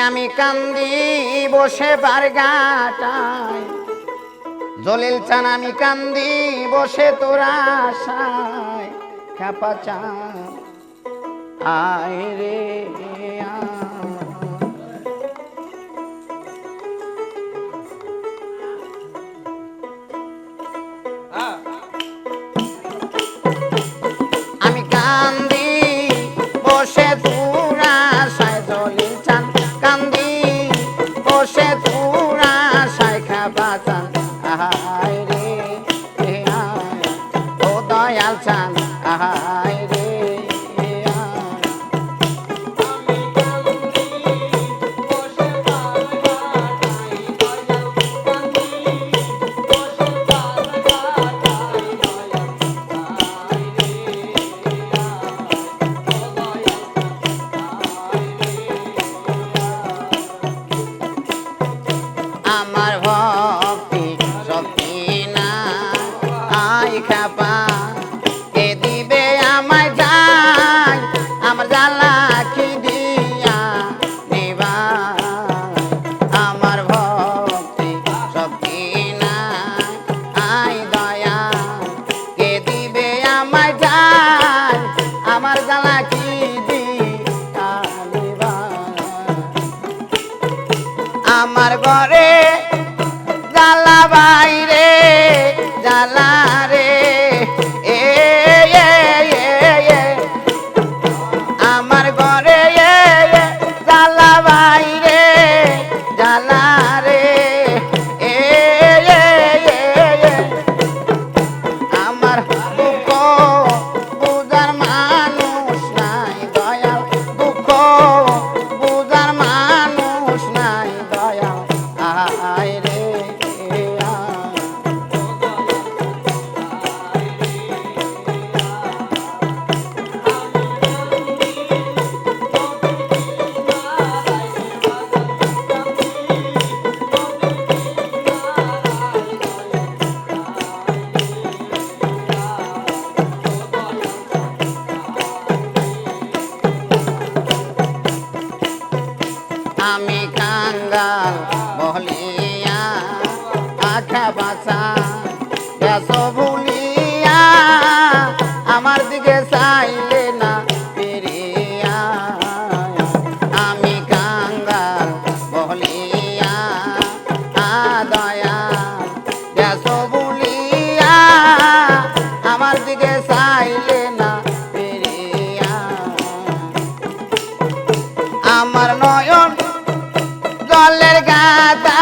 আমি কান্দি বসে বারগাটায় জলিল চান আমি কান্দি বসে তোরা আশায় খ্যাপা চান আয় রে আমি কান্দি বসে তোরা আশায় জলিল চান কান্দি বসে তোরা আশায় খ্যাপা চান আহায় রে আয় ও দয়াল চান আহায় রে আমার ভক্তি শক্তি না আই খাপা কে দিবে আমায় যাই আমার জ্বালা কি দিয়া নিবা আমার ভক্তি শক্তি না আই দয়া কে দিবে আমায় যাই আমার জ্বালা কি দিয়া নিবা আমার ঘরে জ্বালা বাইরে জ্বালা রে এ আমার ঘরে জ্বালা বাইরে জ্বালা রে এ আমার দুঃখ বুঝার মানুষ নাই দয়াল দুঃখ বুঝার মানুষ নাই দয়াল আয় রে আমি কাঙ্গাল বলিয়া আখা বাঁচা গেছো ভুলিয়া আমার দিকে চাইলে না ফিরিয়া আমি কাঙ্গাল বলিয়া দয়া গেছো ভুলিয়া আমার দিকে চাইলে না ফিরিয়া আমার নয়ন জলের গাদা